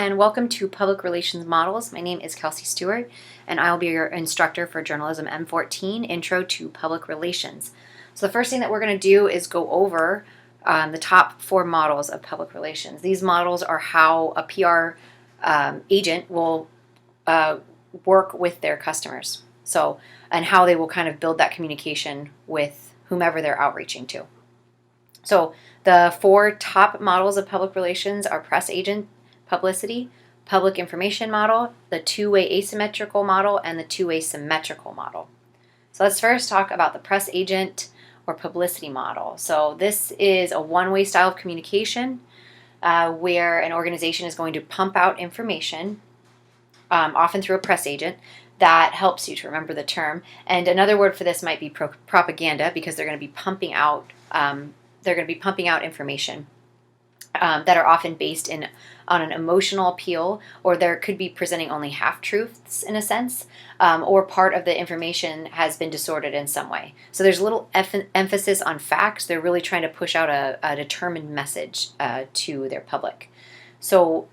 and welcome to Public Relations Models. My name is Kelsey Stewart, and I'll be your instructor for Journalism M14, Intro to Public Relations. So the first thing that we're going to do is go over the top 4 models of public relations. These models are how a PR agent will work with their customers, and how they will kind of build that communication with whomever they're outreaching to. So the 4 top models of public relations are press agent publicity, public information model, the two-way asymmetrical model, and the two-way symmetrical model. So let's first talk about the press agent or publicity model. So this is a one-way style of communication where an organization is going to pump out information, often through a press agent. That helps you to remember the term. And another word for this might be propaganda, because they're going to be pumping out information that are often based on an emotional appeal, or there could be presenting only half-truths in a sense, or part of the information has been distorted in some way. So there's a little emphasis on facts. They're really trying to push out a determined message to their public. So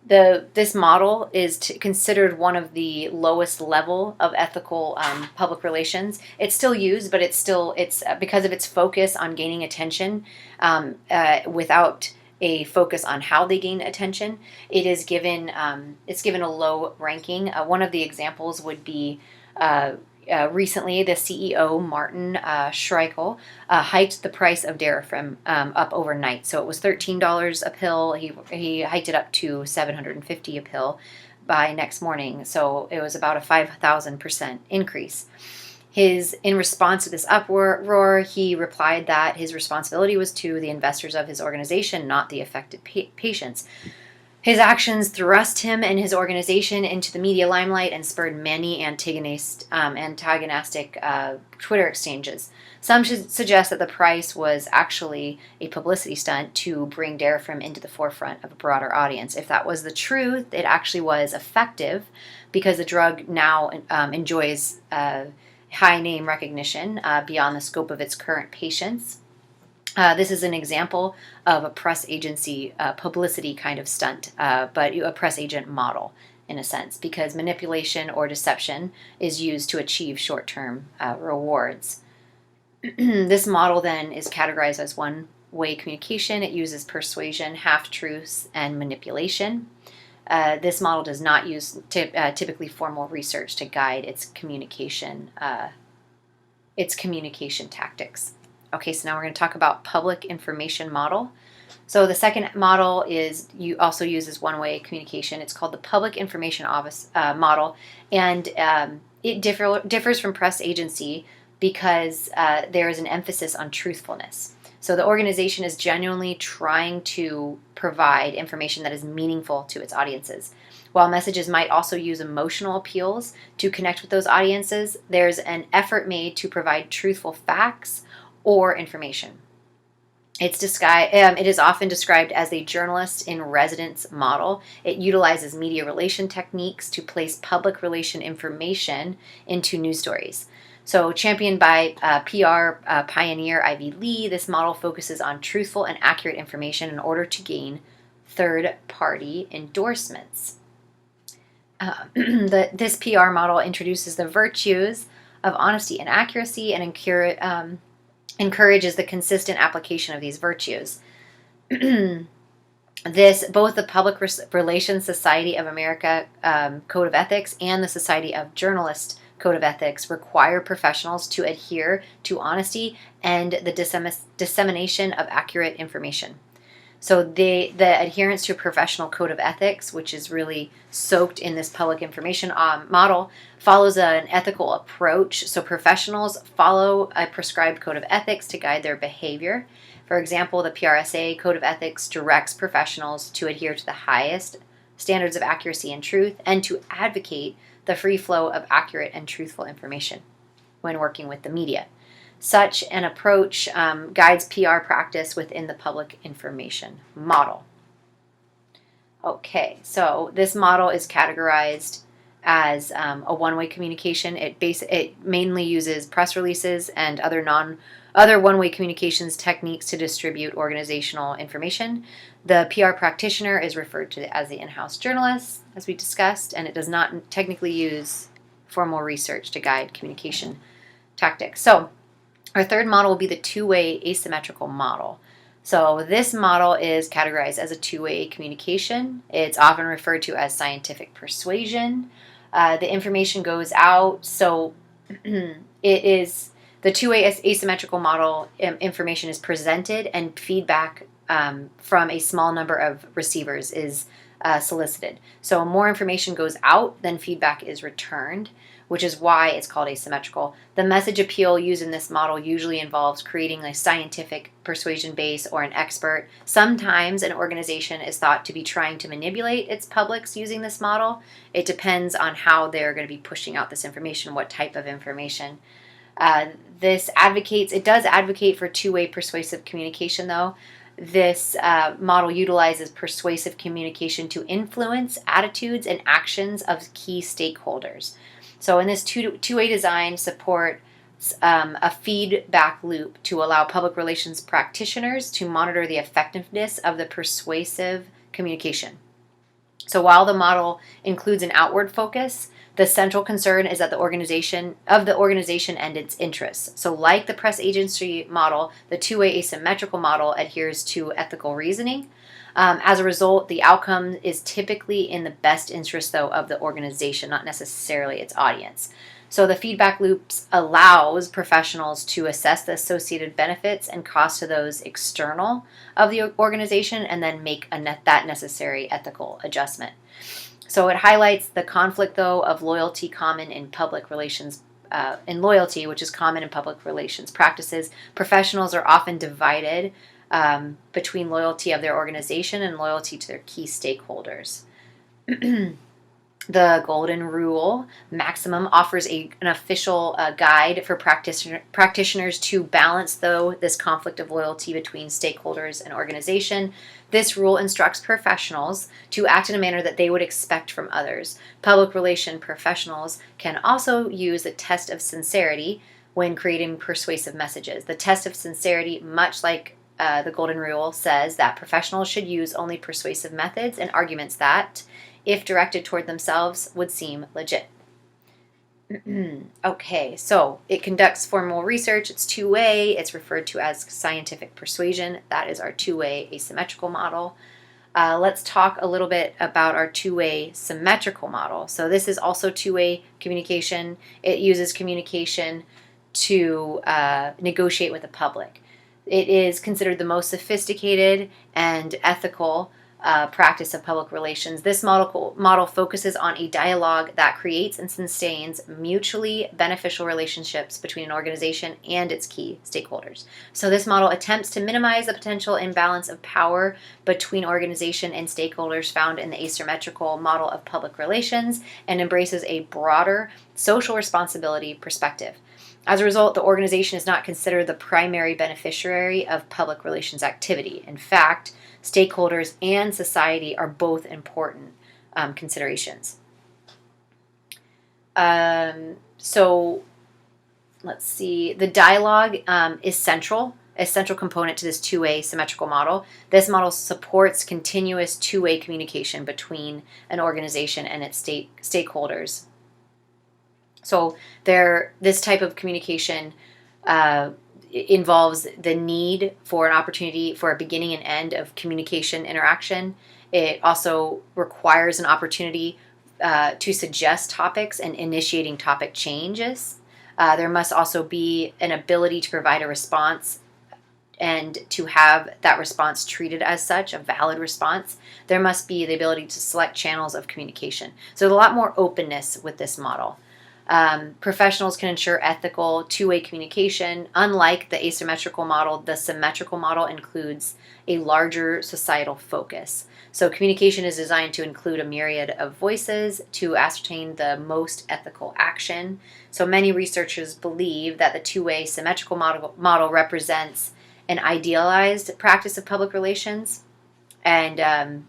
this model is considered one of the lowest level of ethical public relations. It's still used, but it's because of its focus on gaining attention without a focus on how they gain attention. It is given a low ranking. One of the examples would be recently the CEO Martin Schreikel hiked the price of Darafrim up overnight. So it was $13 a pill. He hiked it up to $750 a pill by next morning. So it was about a 5,000% increase. In response to this uproar, he replied that his responsibility was to the investors of his organization, not the affected patients. His actions thrust him and his organization into the media limelight and spurred many antagonistic Twitter exchanges. Some should suggest that the price was actually a publicity stunt to bring Darafrim into the forefront of a broader audience. If that was the truth, it actually was effective, because the drug now enjoys high name recognition beyond the scope of its current patients. This is an example of a press agency publicity kind of stunt, but a press agent model in a sense, because manipulation or deception is used to achieve short-term rewards. This model then is categorized as one-way communication. It uses persuasion, half-truths, and manipulation. This model does not use typically formal research to guide its communication tactics. Okay, so now we're going to talk about public information model. So the second model also uses one-way communication. It's called the public information office model, and it differs from press agency because there is an emphasis on truthfulness. So the organization is genuinely trying to provide information that is meaningful to its audiences. While messages might also use emotional appeals to connect with those audiences, there's an effort made to provide truthful facts or information. It is often described as a journalist in residence model. It utilizes media relation techniques to place public relation information into news stories. So championed by PR pioneer Ivy Lee, this model focuses on truthful and accurate information in order to gain third-party endorsements. This PR model introduces the virtues of honesty and accuracy and encourages the consistent application of these virtues. Both the Public Relations Society of America Code of Ethics and the Society of Journalists Code of Ethics require professionals to adhere to honesty and the dissemination of accurate information. So the adherence to a professional code of ethics, which is really soaked in this public information model, follows an ethical approach. So professionals follow a prescribed code of ethics to guide their behavior. For example, the PRSA Code of Ethics directs professionals to adhere to the highest standards of accuracy and truth, and to advocate the free flow of accurate and truthful information when working with the media. Such an approach guides PR practice within the public information model. Okay, so this model is categorized as a one-way communication. It mainly uses press releases and other one-way communications techniques to distribute organizational information. The PR practitioner is referred to as the in-house journalist, as we discussed, and it does not technically use formal research to guide communication tactics. So our third model will be the two-way asymmetrical model. So this model is categorized as a two-way communication. It's often referred to as scientific persuasion. The information goes out, so it is the two-way asymmetrical model. Information is presented, and feedback from a small number of receivers is solicited. So more information goes out than feedback is returned, which is why it's called asymmetrical. The message appeal used in this model usually involves creating a scientific persuasion base or an expert. Sometimes an organization is thought to be trying to manipulate its publics using this model. It depends on how they're going to be pushing out this information, what type of information. It does advocate for two-way persuasive communication, though. This model utilizes persuasive communication to influence attitudes and actions of key stakeholders. So in this two-way design supports a feedback loop to allow public relations practitioners to monitor the effectiveness of the persuasive communication. So while the model includes an outward focus, the central concern is that the organization and its interests. So like the press agency model, the two-way asymmetrical model adheres to ethical reasoning. As a result, the outcome is typically in the best interest, though, of the organization, not necessarily its audience. So the feedback loops allows professionals to assess the associated benefits and costs to those external of the organization and then make that necessary ethical adjustment. So it highlights the conflict, though, of loyalty common in public relations loyalty, which is common in public relations practices. Professionals are often divided between loyalty of their organization and loyalty to their key stakeholders. The Golden Rule Maximum offers an official guide for practitioners to balance, though, this conflict of loyalty between stakeholders and organization. This rule instructs professionals to act in a manner that they would expect from others. Public relation professionals can also use the test of sincerity when creating persuasive messages. The test of sincerity, much like the Golden Rule, says that professionals should use only persuasive methods and arguments that, if directed toward themselves, would seem legit. Okay, so it conducts formal research. It's two-way. It's referred to as scientific persuasion. That is our two-way asymmetrical model. Let's talk a little bit about our two-way symmetrical model. So this is also two-way communication. It uses communication to negotiate with the public. It is considered the most sophisticated and ethical practice of public relations. This model focuses on a dialogue that creates and sustains mutually beneficial relationships between an organization and its key stakeholders. So this model attempts to minimize the potential imbalance of power between organization and stakeholders found in the asymmetrical model of public relations and embraces a broader social responsibility perspective. As a result, the organization is not considered the primary beneficiary of public relations activity. In fact, stakeholders and society are both important considerations. So let's see. The dialogue is a central component to this two-way symmetrical model. This model supports continuous two-way communication between an organization and its stakeholders. So this type of communication involves the need for an opportunity for a beginning and end of communication interaction. It also requires an opportunity to suggest topics and initiating topic changes. There must also be an ability to provide a response and to have that response treated as such, a valid response. There must be the ability to select channels of communication. So there's a lot more openness with this model. Professionals can ensure ethical two-way communication. Unlike the asymmetrical model, the symmetrical model includes a larger societal focus. So communication is designed to include a myriad of voices to ascertain the most ethical action. So many researchers believe that the two-way symmetrical model represents an idealized practice of public relations, and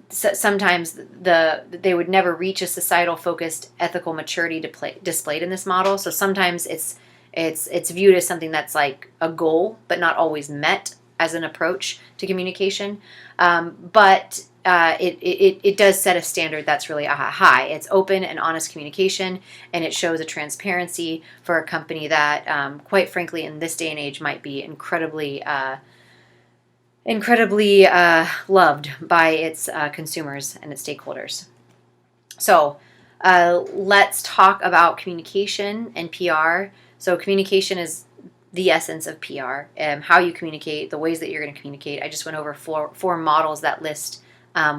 sometimes they would never reach a societal focused ethical maturity displayed in this model. So sometimes it's viewed as something that's like a goal, but not always met as an approach to communication. But it does set a standard that's really high. It's open and honest communication, and it shows a transparency for a company that, quite frankly, in this day and age, might be incredibly loved by its consumers and its stakeholders. So let's talk about communication and PR. So communication is the essence of PR, how you communicate, the ways that you're going to communicate. I just went over four models that list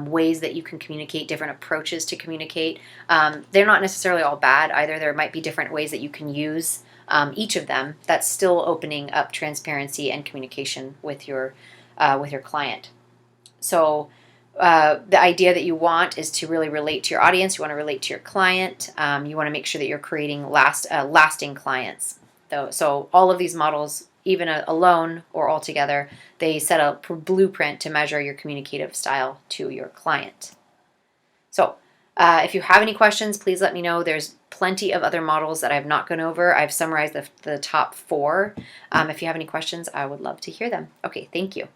ways that you can communicate, different approaches to communicate. They're not necessarily all bad either. There might be different ways that you can use each of them that's still opening up transparency and communication with your client. So the idea that you want is to really relate to your audience. You want to relate to your client. You want to make sure that you're creating lasting clients. So all of these models, even alone or all together, they set a blueprint to measure your communicative style to your client. So if you have any questions, please let me know. There's plenty of other models that I have not gone over. I've summarized the top 4. If you have any questions, I would love to hear them. Okay, thank you.